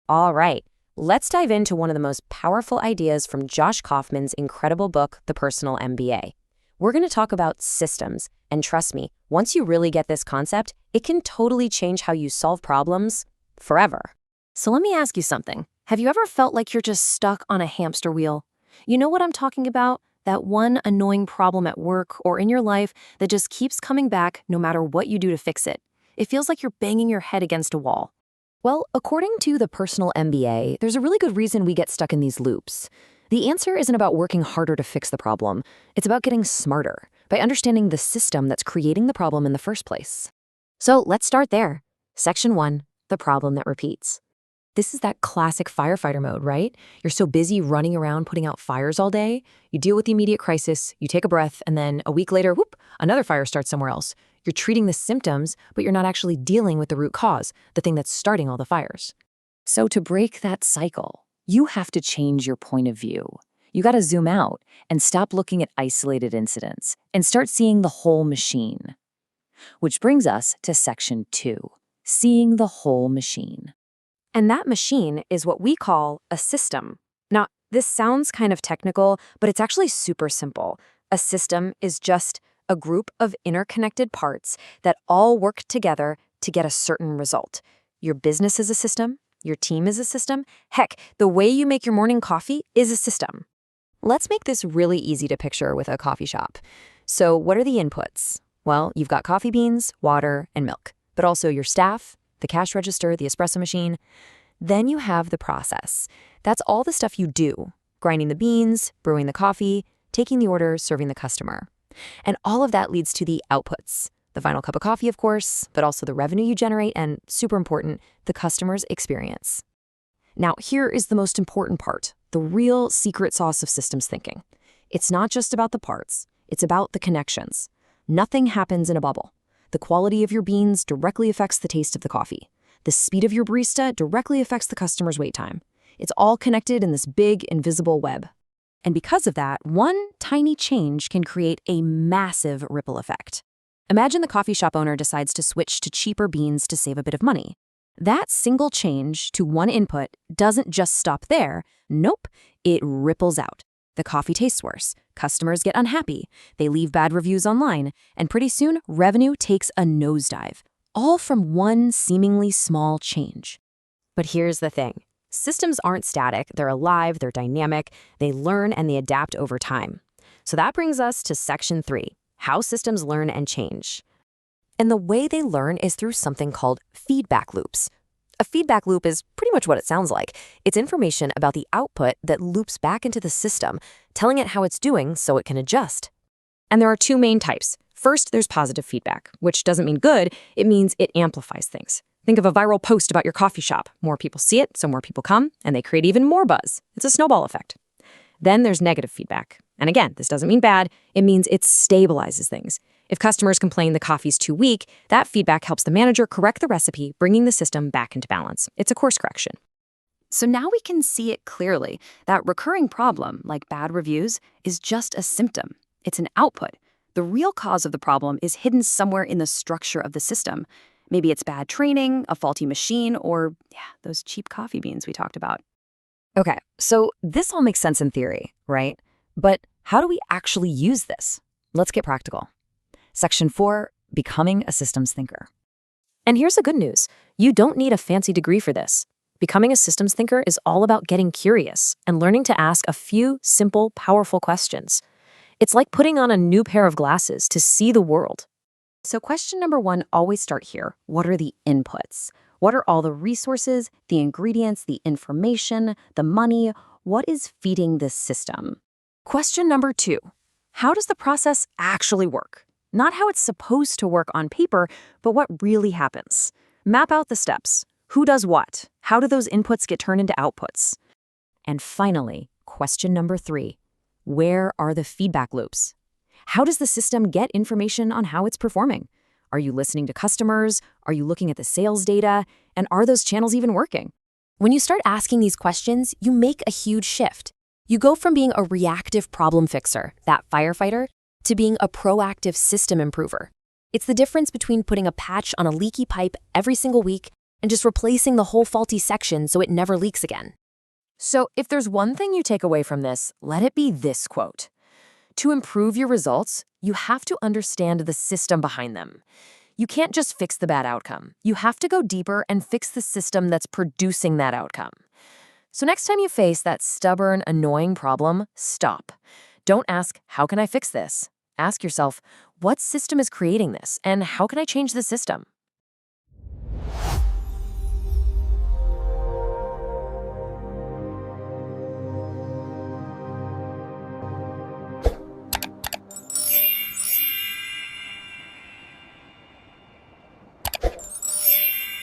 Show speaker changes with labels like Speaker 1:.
Speaker 1: All right, let's dive into one of the most powerful ideas from Josh Kaufman's incredible book, The Personal MBA. We're going to talk about systems, and trust me, once you really get this concept, it can totally change how you solve problems forever. So let me ask you something. Have you ever felt like you're just stuck on a hamster wheel? You know what I'm talking about? That one annoying problem at work or in your life that just keeps coming back no matter what you do to fix it. It feels like you're banging your head against a wall. Well, according to the Personal MBA, there's a really good reason we get stuck in these loops. The answer isn't about working harder to fix the problem. It's about getting smarter by understanding the system that's creating the problem in the first place. So let's start there. Section 1, the problem that repeats. This is that classic firefighter mode, right? You're so busy running around putting out fires all day. You deal with the immediate crisis, you take a breath, and then a week later, whoop, another fire starts somewhere else. You're treating the symptoms, but you're not actually dealing with the root cause, the thing that's starting all the fires. So to break that cycle, you have to change your point of view. You got to zoom out and stop looking at isolated incidents and start seeing the whole machine. Which brings us to section 2, seeing the whole machine. And that machine is what we call a system. Now, this sounds kind of technical, but it's actually super simple. A system is just a group of interconnected parts that all work together to get a certain result. Your business is a system, your team is a system, heck, the way you make your morning coffee is a system. Let's make this really easy to picture with a coffee shop. So what are the inputs? Well, you've got coffee beans, water, and milk, but also your staff, the cash register, the espresso machine. Then you have the process. That's all the stuff you do, grinding the beans, brewing the coffee, taking the order, serving the customer. And all of that leads to the outputs. The final cup of coffee, of course, but also the revenue you generate and, super important, the customer's experience. Now, here is the most important part, the real secret sauce of systems thinking. It's not just about the parts, it's about the connections. Nothing happens in a bubble. The quality of your beans directly affects the taste of the coffee. The speed of your barista directly affects the customer's wait time. It's all connected in this big, invisible web. And because of that, one tiny change can create a massive ripple effect. Imagine the coffee shop owner decides to switch to cheaper beans to save a bit of money. That single change to one input doesn't just stop there. Nope, it ripples out. The coffee tastes worse, customers get unhappy, they leave bad reviews online, and pretty soon, revenue takes a nosedive, all from one seemingly small change. But here's the thing. Systems aren't static, they're alive, they're dynamic, they learn and they adapt over time. So that brings us to section 3, how systems learn and change. And the way they learn is through something called feedback loops. A feedback loop is pretty much what it sounds like. It's information about the output that loops back into the system, telling it how it's doing so it can adjust. And there are 2 main types. First, there's positive feedback, which doesn't mean good, it means it amplifies things. Think of a viral post about your coffee shop. More people see it, so more people come, and they create even more buzz. It's a snowball effect. Then there's negative feedback. And again, this doesn't mean bad, it means it stabilizes things. If customers complain the coffee's too weak, that feedback helps the manager correct the recipe, bringing the system back into balance. It's a course correction. So now we can see it clearly. That recurring problem, like bad reviews, is just a symptom. It's an output. The real cause of the problem is hidden somewhere in the structure of the system. Maybe it's bad training, a faulty machine, or those cheap coffee beans we talked about. Okay, so this all makes sense in theory, right? But how do we actually use this? Let's get practical. Section 4, becoming a systems thinker. And here's the good news. You don't need a fancy degree for this. Becoming a systems thinker is all about getting curious and learning to ask a few simple, powerful questions. It's like putting on a new pair of glasses to see the world. So question number 1, always start here. What are the inputs? What are all the resources, the ingredients, the information, the money? What is feeding this system? Question number 2, how does the process actually work? Not how it's supposed to work on paper, but what really happens. Map out the steps. Who does what? How do those inputs get turned into outputs? And finally, question number 3, where are the feedback loops? How does the system get information on how it's performing? Are you listening to customers? Are you looking at the sales data? And are those channels even working? When you start asking these questions, you make a huge shift. You go from being a reactive problem fixer, that firefighter, to being a proactive system improver. It's the difference between putting a patch on a leaky pipe every single week and just replacing the whole faulty section so it never leaks again. So if there's one thing you take away from this, let it be this quote. To improve your results, you have to understand the system behind them. You can't just fix the bad outcome. You have to go deeper and fix the system that's producing that outcome. So next time you face that stubborn, annoying problem, stop. Don't ask, how can I fix this? Ask yourself, what system is creating this, and how can I change the system?